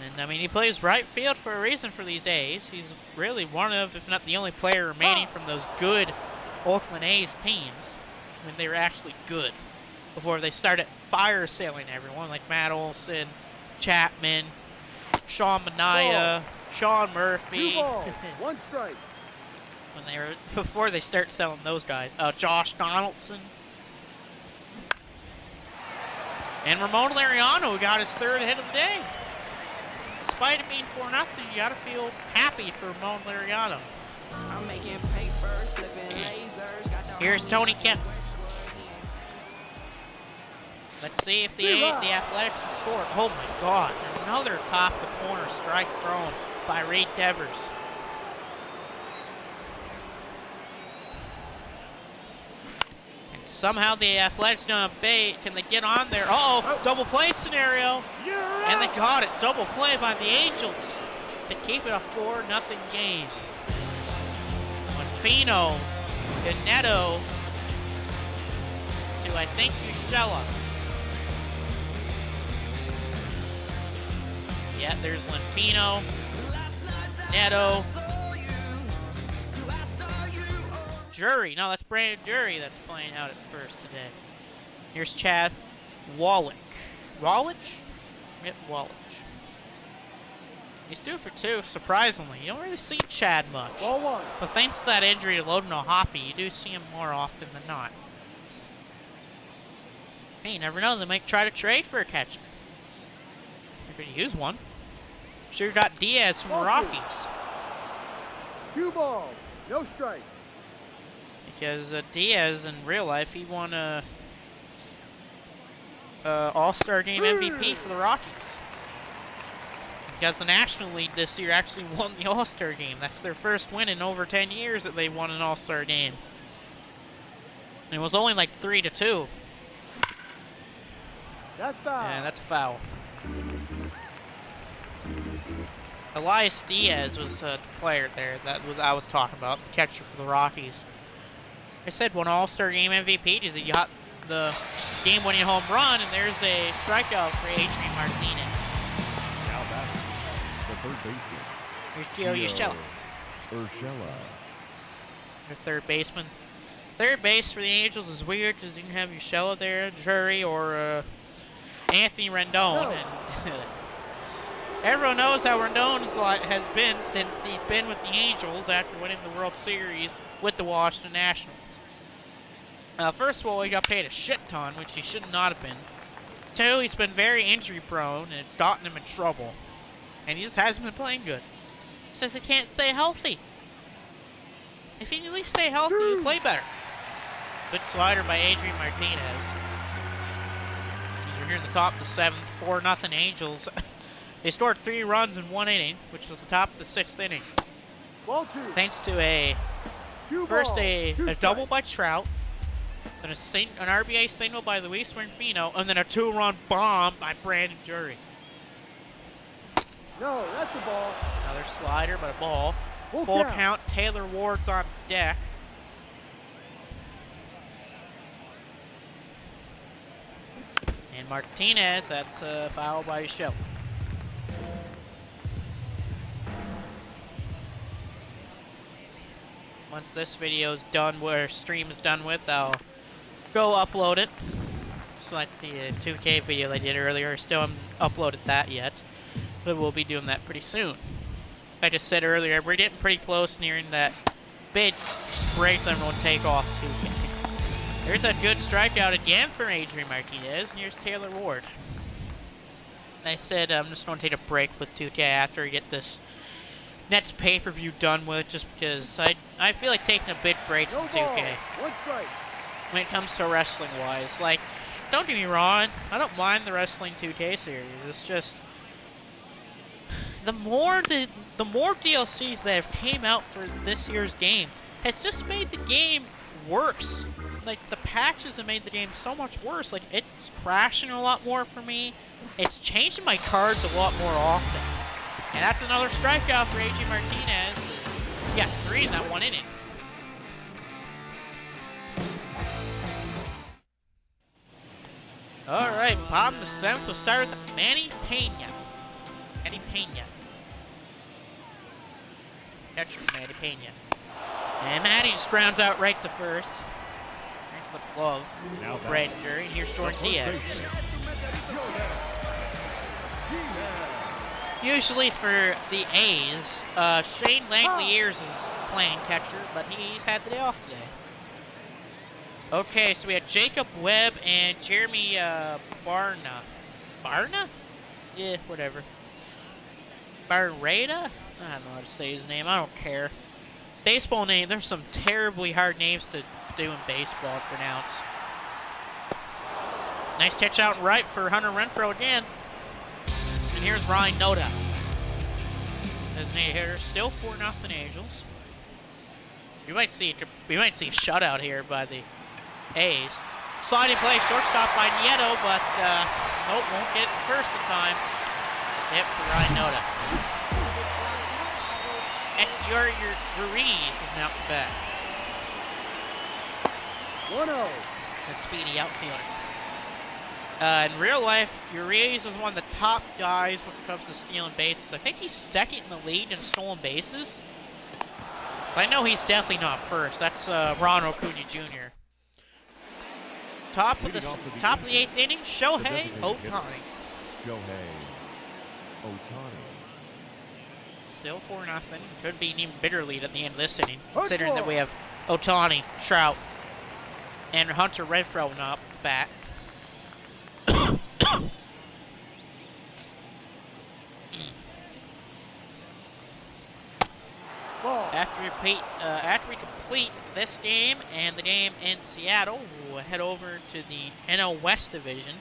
And, I mean, he plays right field for a reason for these A's. He's really one of, if not the only player remaining from those good Okland A's teams when they were actually good before they started fire sailing everyone like Matt Olson, Chapman, Sean Manaea, Sean Murphy. 2 balls. 1 strike. Before they start selling those guys. Josh Donaldson. And Ramon Lariano, who got his 3rd hit of the day. Despite it being 4-0, you gotta feel happy for Ramon Lariano. I'm making paper, flipping lasers. Got the Here's Tony Kemp. Let's see if the Athletics can score. Oh my God! Another top of the corner strike thrown by Reed Devers. And somehow the Athletics gonna bait. Can they get on there? Uh-oh, double play scenario. And they got it. Double play by the Angels to keep it a 4-0 game. Fino to Neto to, I think, Ushella. Yeah, there's Linfino, Neto, Jury. No, that's Brandon Dury that's playing out at first today. Here's Chad Wallach. Wallach? Yep, Wallach. He's 2 for 2, surprisingly. You don't really see Chad much. Ball 1. But thanks to that injury to Loden O'Hoppe, you do see him more often than not. Hey, you never know. They might try to trade for a catcher. They're going to use one. Sure got Diaz from the Rockies. 2 balls. No strike. Because Diaz, in real life, he won a All-Star Game MVP for the Rockies. Because the National League this year actually won the All-Star Game. That's their first win in over 10 years that they've won an All-Star Game. And it was only like 3-2. That's foul. Yeah, that's a foul. Elias Diaz was the player there that I was talking about, the catcher for the Rockies. I said one All-Star Game MVP is he got the game-winning home run, and there's a strikeout for Adrian Martinez. Now batting, the third baseman. Here's Gio Urshela, Urshela. their third baseman. Third base for the Angels is weird because you didn't have Urshela there, Drury, or Anthony Rendon. No. And everyone knows how Rendon has been since he's been with the Angels after winning the World Series with the Washington Nationals. First of all, he got paid a shit ton, which he should not have been. Two, he's been very injury prone, and it's gotten him in trouble. And he just hasn't been playing good. He says he can't stay healthy. If he can at least stay healthy, he'll play better. Good slider by Adrian Martinez. As we're here in the top of the 7th, 4-0 Angels. They scored 3 runs in 1 inning, which was the top of the 6th inning. Ball 2. Thanks to a Cue first ball. a 2 double strikes. by Trout, then an RBI single by Luis Rufino, and then a 2-run bomb by Brandon Drury. No, that's a ball. Another slider, but a ball. Full Full count. count. Taylor Ward's on deck. And Martinez, that's a foul by Urshela. Once this video's done, where stream's done with, I'll go upload it. Just like the 2K video I did earlier. Still haven't uploaded that yet, but we'll be doing that pretty soon. Like I said earlier, we're getting pretty close, nearing that big break that will take off 2K. There's a good strikeout again for Adrian Martinez, and here's Taylor Ward. I said I'm just going to take a break with 2K after I get this Nets pay-per-view done with, just because I feel like taking a big break No from ball. 2K 1 strike. when it comes to wrestling-wise. Like, don't get me wrong, I don't mind the Wrestling 2K series. It's just the more DLCs that have came out for this year's game has just made the game worse. Like, the patches have made the game so much worse. Like, it's crashing a lot more for me. It's changing my cards a lot more often. And that's another strikeout for AJ Martinez. He got 3 in that 1 inning. All right, bottom of the 7th, we'll start with Manny Pena. Manny Pena. Catcher Manny Pena. And Manny just grounds out right to first. Right to the glove. Now Brandon Drury. And here's Jordan Diaz. Usually for the A's, Shane Langeliers is playing catcher, but he's had the day off today. Okay, so we had Jacob Webb and Jeremy Barna. Barna? Yeah, whatever. Barreda? I don't know how to say his name. I don't care. Baseball name. There's some terribly hard names to do in baseball to pronounce. Nice catch out and right for Hunter Renfroe again. And here's Ryan Noda. Designated hitter. Still 4-0 Angels. We might see a shutout here by the A's. Sliding play, shortstop by Nieto, but nope, won't get it first in time. It's a hit for Ryan Noda. Esyor Ruiz is now back. 1-0. The speedy outfielder. In real life, Urias is one of the top guys when it comes to stealing bases. I think he's second in the league in stolen bases. But I know he's definitely not first. That's Ron Acuna Jr. Top of the 8th inning, Shohei Ohtani. Shohei Ohtani. Still 4-0. Could be an even bigger lead at the end of this inning, considering that we have Ohtani, Trout, and Hunter Renfroe up the bat. After we complete this game and the game in Seattle, we'll head over to the NL West Division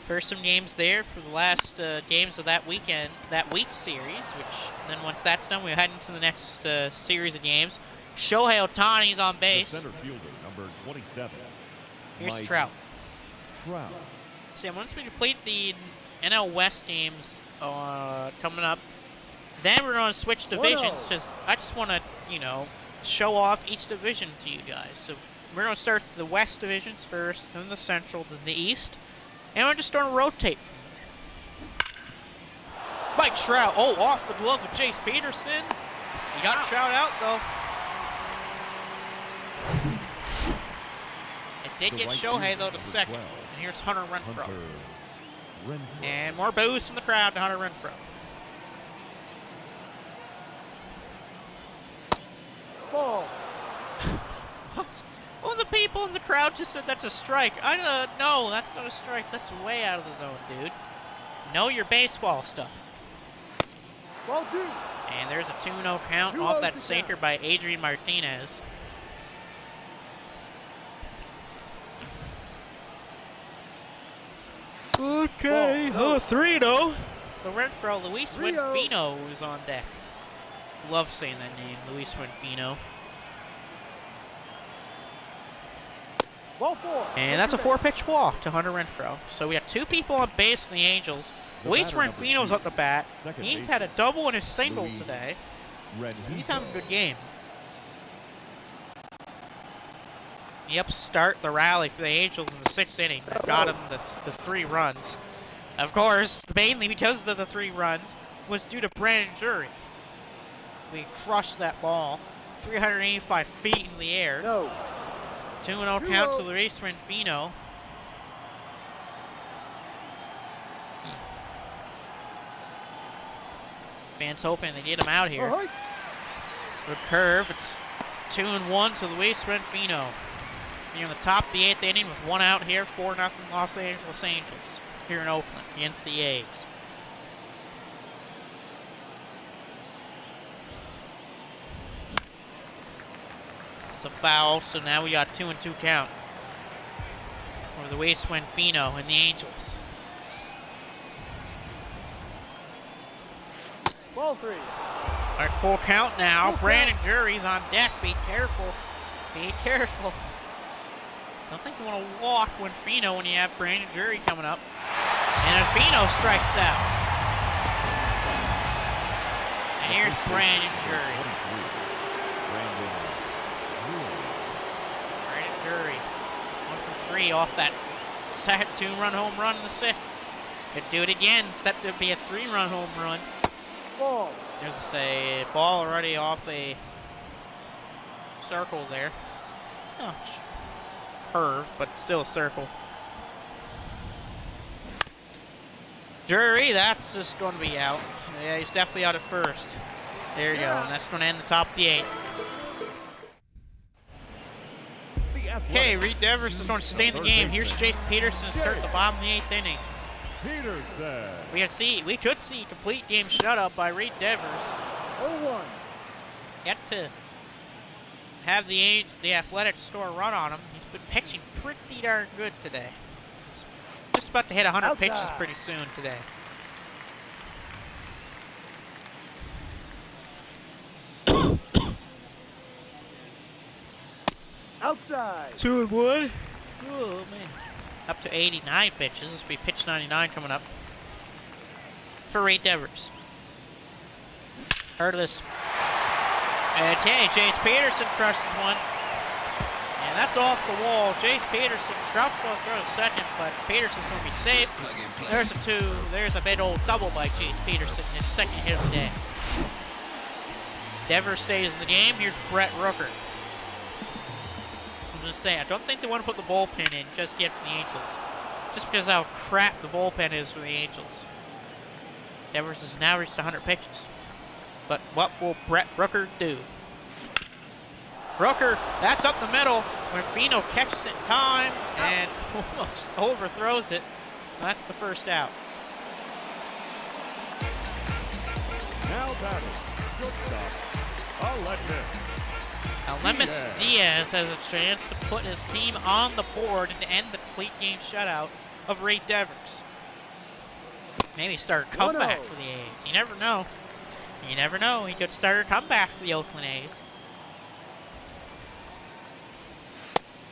for some games there for the last games of that weekend, that week series, which then once that's done, we'll head into the next series of games. Shohei Ohtani's on base. The center fielder, number 27. Here's Mike Trout. Trout. So once we complete the NL West games coming up, Then we're going to switch divisions. 1-0. I just want to, you know, show off each division to you guys. So we're going to start the West divisions first, then the Central, then the East. And we're just going to rotate from there. Mike Trout. Oh, off the glove of Chase Peterson. He got shout out, though. It did get Shohei, though, to second. And here's Hunter Renfroe. And more boos from the crowd to Hunter Renfroe. Ball. What? Well, the people in the crowd just said that's a strike. No, that's not a strike. That's way out of the zone, dude. Know your baseball stuff. Ball 2. And there's a 2-0 count off that sinker by Adrian Martinez. Okay, 3-0. The Renfroe, Luis 3-0. Winfino is on deck. Love saying that name, Luis Winfino. Ball 4. And that's a 4-pitch walk to Hunter Renfroe. So we have 2 people on base in the Angels. Luis Winfino's up the bat. He's had a double and a single today. So he's having a good game. The upstart, the rally for the Angels in the 6th inning that got him the 3 runs. Of course, mainly because of the 3 runs, was due to Brandon Jury. We crushed that ball 385 feet in the air. No. 2-0 count to Luis Winfino. Fans hoping they get him out here. Good curve. It's 2-1 to Luis Winfino. You're in the top of the 8th inning with 1 out here. 4-0 Los Angeles Angels here in Oakland against the A's. It's a foul, so now we got 2-2 count for Luis Winfino and the Angels. Ball 3. All right, full count now. Brandon Jury's on deck. Be careful. Be careful. I don't think you want to walk Winfino when you have Brandon Jury coming up. And Winfino strikes out. And here's Brandon Jury. Brandon Jury. 1 for 3 off that second 2-run home run in the 6th. Could do it again. Set to be a 3-run home run. Ball. There's a ball already off a circle there. Oh, curve, but still a circle. Jury, that's just going to be out. Yeah, he's definitely out at first. There you go, and that's going to end the top of the 8th. Okay, Reed Devers is going to stay in the game. Here's Chase Peterson to start the bottom of the 8th inning. We could see complete game shutout by Reed Devers. 0-1. Yet to have the Athletics score a run on him. He's been pitching pretty darn good today. He's just about to hit 100 pitches pretty soon today. Outside. 2-1. Oh, man. Up to 89 pitches. This will be pitch 99 coming up for Reed Devers. Heard of this. Okay, Chase Peterson crushes one. And that's off the wall. Chase Peterson, Trout's going to throw a second, but Peterson's going to be safe. There's a 2. There's a big old double by Chase Peterson, his second hit of the day. Devers stays in the game. Here's Brett Rooker. I'm just saying, I don't think they want to put the bullpen in just yet for the Angels. Just because how crap the bullpen is for the Angels. Devers has now reached 100 pitches. But what will Brett Rooker do? Rooker, that's up the middle. Winfino catches it in time and almost overthrows it. That's the first out. Now batting, shortstop, Alemis Diaz has a chance to put his team on the board and to end the complete game shutout of Reed Devers. Maybe start a comeback for the A's. You never know. You never know. He could start a comeback for the Oakland A's.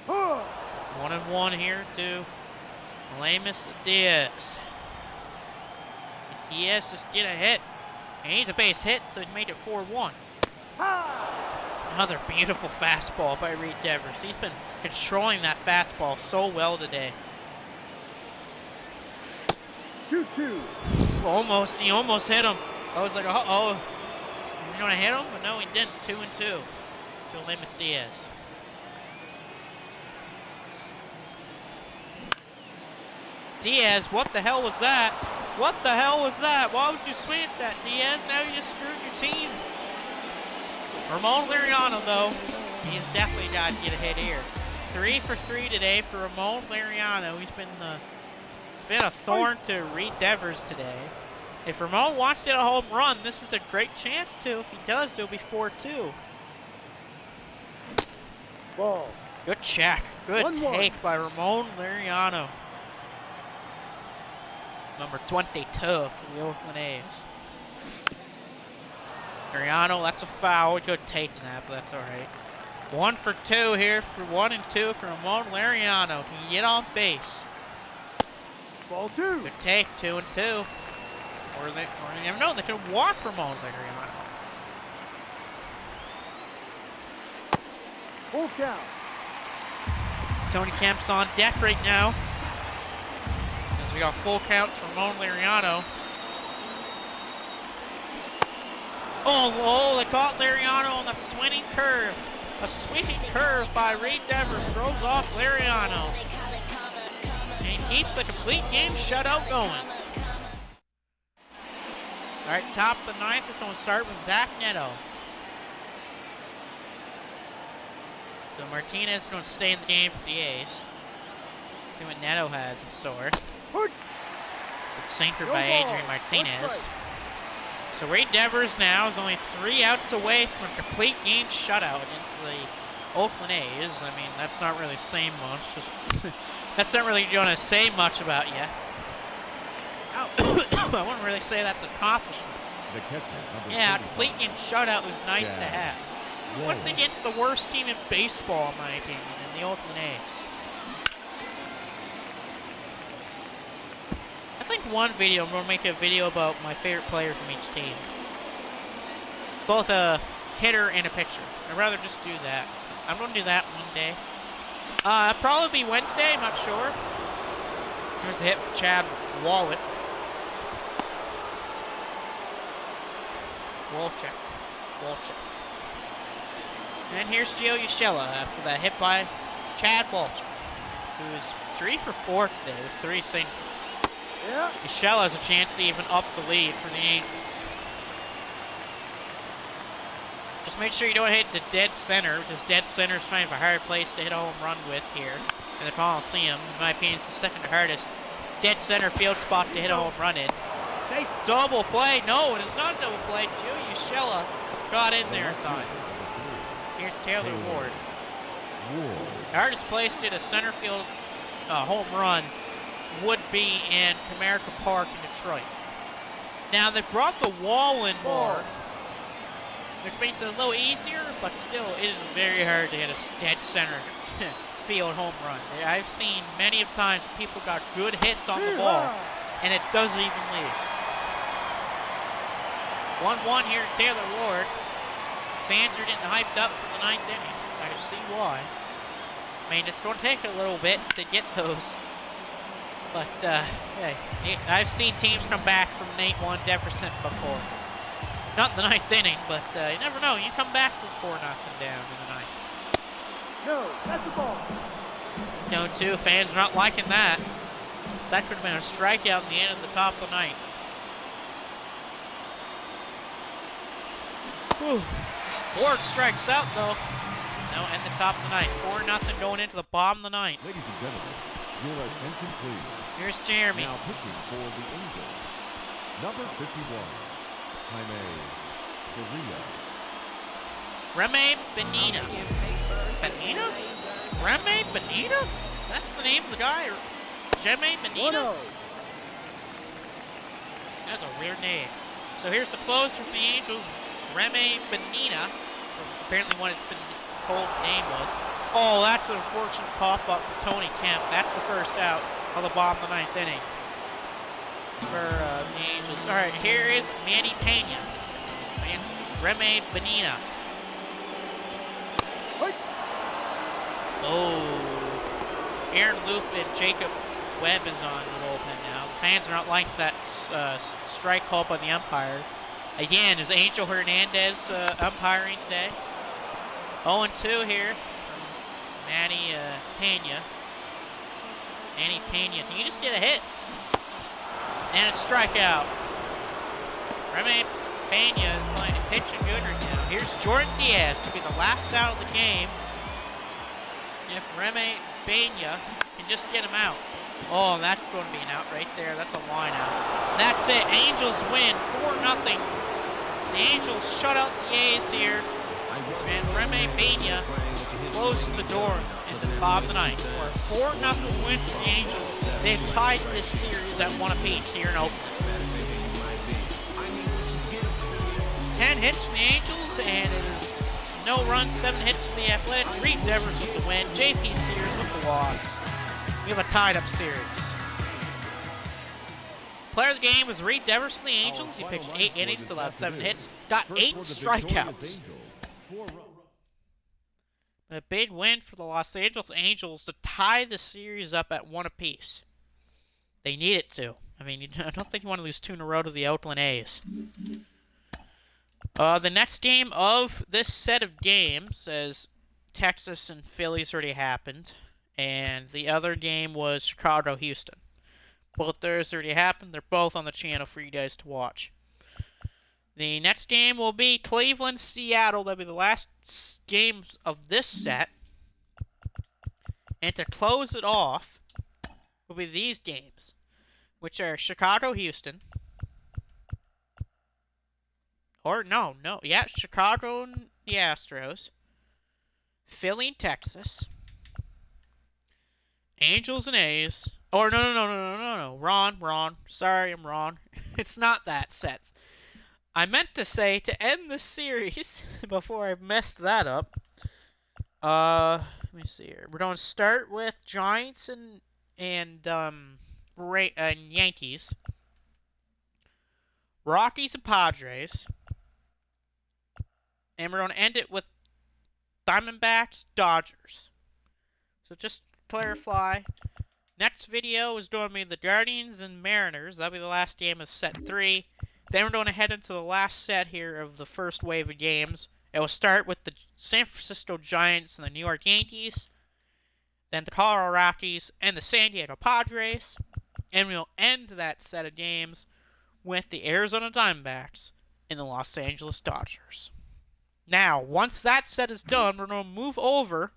1-1 here to Alemis Diaz. Diaz just get a hit. He needs a base hit, so he made it 4-1. High. Another beautiful fastball by Reed Devers. He's been controlling that fastball so well today. 2-2. Almost, he almost hit him. I was like, uh-oh. Is he gonna hit him? But no, he didn't. 2-2. To Lemus Diaz. Diaz, what the hell was that? What the hell was that? Why would you swing at that, Diaz? Now you just screwed your team. Ramon Liriano, though, he's definitely got to get a hit here. 3 for 3 today for Ramon Liriano. It's been a thorn to Reed Devers today. If Ramon wants to get a home run, this is a great chance to. If he does, it'll be 4-2. Ball. Good check. Good 1-1. take by Ramon Liriano. Number 22 for the Oakland A's. Liriano, that's a foul. We could have taken that, but that's all right. 1 for 2 here for 1 and 2 for Ramon Liriano. Can you get on base? Ball 2. Good take, 2 and 2. Or you never know, they could walk Ramon Liriano. Full count. Tony Kemp's on deck right now. As we got full count for Ramon Liriano. Oh, they caught Liriano on the swinging curve. A sweeping curve by Reed Devers throws off Liriano. And he keeps the complete game shutout going. All right, top of the ninth is going to start with Zach Neto. So Martinez is going to stay in the game for the A's. See what Neto has in store. Good It's sinker by ball. Adrian Martinez. 1 strike. So Reed Devers now is only 3 outs away from a complete game shutout against the Oakland A's. I mean, that's not really saying much. That's not really going to say much about you. I wouldn't really say that's an accomplishment. The catcher, number Yeah, a 35. complete game shutout was nice to Yeah. have. What's against the worst team in baseball, in my opinion, in the Oakland A's? I think one video, I'm going to make a video about my favorite player from each team. Both a hitter and a pitcher. I'd rather just do that. I'm going to do that one day. Probably be Wednesday, I'm not sure. There's a hit for Chad Wallet. Walchuk. And here's Gio Urshela after that hit by Chad Walchuk, who's 3 for 4 today with 3 singles. Yeah. Urshela has a chance to even up the lead for the Angels. Just make sure you don't hit the dead center, because dead center is kind of a hard place to hit a home run with here in the Coliseum. In my opinion, it's the second hardest dead center field spot to hit a home run in. Safe. Double play. No, it is not a double play. Gio Urshela got in there in time. Here's Taylor Ward. The hardest place to hit a center field home run would be in Comerica Park in Detroit. Now, they brought the wall in more, which makes it a little easier, but still, it is very hard to hit a dead center field home run. I've seen many of times people got good hits on the ball, and it doesn't even leave. 1-1 here at Taylor Ward. Fans are getting hyped up for the 9th inning. I can see why. I mean, it's going to take a little bit to get those. But, hey, I've seen teams come back from an 8-1 deficit before. Not in the 9th inning, but you never know. You come back from 4-0 down in the 9th. No, that's the ball. 0-2. Fans are not liking that. That could have been a strikeout in the end of the top of the 9th. Whew. Ward strikes out, though. No, in the top of the 9th. 4-0 going into the bottom of the 9th. Ladies and gentlemen, your attention please. Here's Jeremy. Now pitching for the Angels, number 51, Jaime Correa. Reme Benina. Benina? Reme Benina? That's the name of the guy? Jeme Benina? 1-0. That's a weird name. So here's the closer for the Angels, Reme Benina. Apparently what it's been told the name was. Oh, that's an unfortunate pop-up for Tony Kemp. That's the first out of the bottom of the 9th inning for the Angels. All right, here is Manny Pena. against Remy Benina. Hey. Oh, Aaron Loop and Jacob Webb is on the bullpen now. The fans are not liking that strike called by the umpire. Again, is Angel Hernandez umpiring today? 0-2 here from Manny Pena. Manny Pena, he just did a hit. And a strikeout. Remy Pena is playing pitching good right now. Here's Jordan Diaz to be the last out of the game. If Remy Pena can just get him out. Oh, that's going to be an out right there. That's a line out. That's it. Angels win 4-0. The Angels shut out the A's here. And Remy Pena closes the door into the bottom of the ninth. For a 4-0 win for the Angels, they've tied this series at 1 apiece here in Oakland. 10 hits for the Angels, and it is no runs, 7 hits for the Athletics. Reed Devers with the win, J.P. Sears with the loss. We have a tied-up series. Player of the game was Reed Devers for the Angels. He pitched 8 innings, allowed 7 hits, got 8 strikeouts. A big win for the Los Angeles Angels to tie the series up at 1 apiece. They need it to. I mean, I don't think you want to lose 2 in a row to the Oakland A's. The next game of this set of games, as Texas and Phillies already happened, and the other game was Chicago-Houston. Both those already happened. They're both on the channel for you guys to watch. The next game will be Cleveland-Seattle. That'll be the last games of this set. And to close it off will be these games, which are Chicago-Houston. Or, Chicago and the Astros. Philly and Texas. Angels and A's. Or, no. Wrong. Sorry, I'm wrong. It's not that set. I meant to say, to end the series, before I messed that up, let me see here. We're going to start with Giants and Yankees. Rockies and Padres. And we're going to end it with Diamondbacks, Dodgers. So just to clarify, next video is going to be the Guardians and Mariners. That'll be the last game of set 3. Then we're going to head into the last set here of the first wave of games. It will start with the San Francisco Giants and the New York Yankees. Then the Colorado Rockies and the San Diego Padres. And we'll end that set of games with the Arizona Diamondbacks and the Los Angeles Dodgers. Now, once that set is done, we're going to move over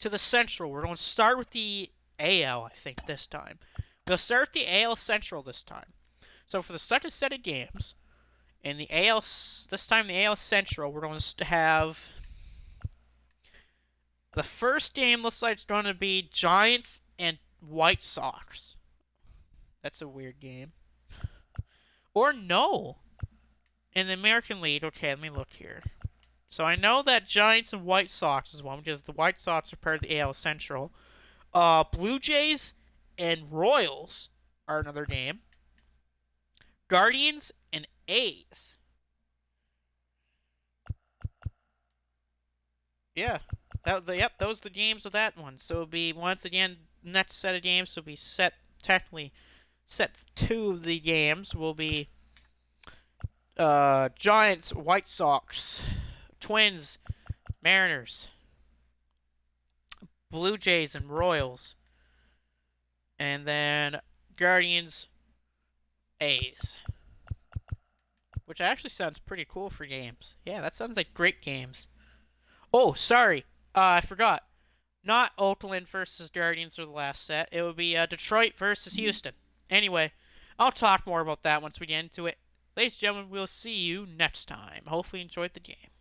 to the Central. We're going to start with the AL, I think, this time. We'll start with the AL Central this time. So for the second set of games, in the AL, this time the AL Central, we're going to have the first game looks like it's going to be Giants and White Sox. That's a weird game. Or no. In the American League, okay, let me look here. So I know that Giants and White Sox is one because the White Sox are part of the AL Central. Blue Jays and Royals are another game. Guardians and A's. Yeah. Those are the games of that one. So it'll be, once again, next set of games will be technically set 2 of the games will be Giants, White Sox, Twins, Mariners, Blue Jays and Royals, and then Guardians, A's. Which actually sounds pretty cool for games. Yeah, that sounds like great games. Oh, sorry. I forgot. Not Oakland versus Guardians for the last set. It would be Detroit versus Houston. Anyway, I'll talk more about that once we get into it. Ladies and gentlemen, we'll see you next time. Hopefully you enjoyed the game.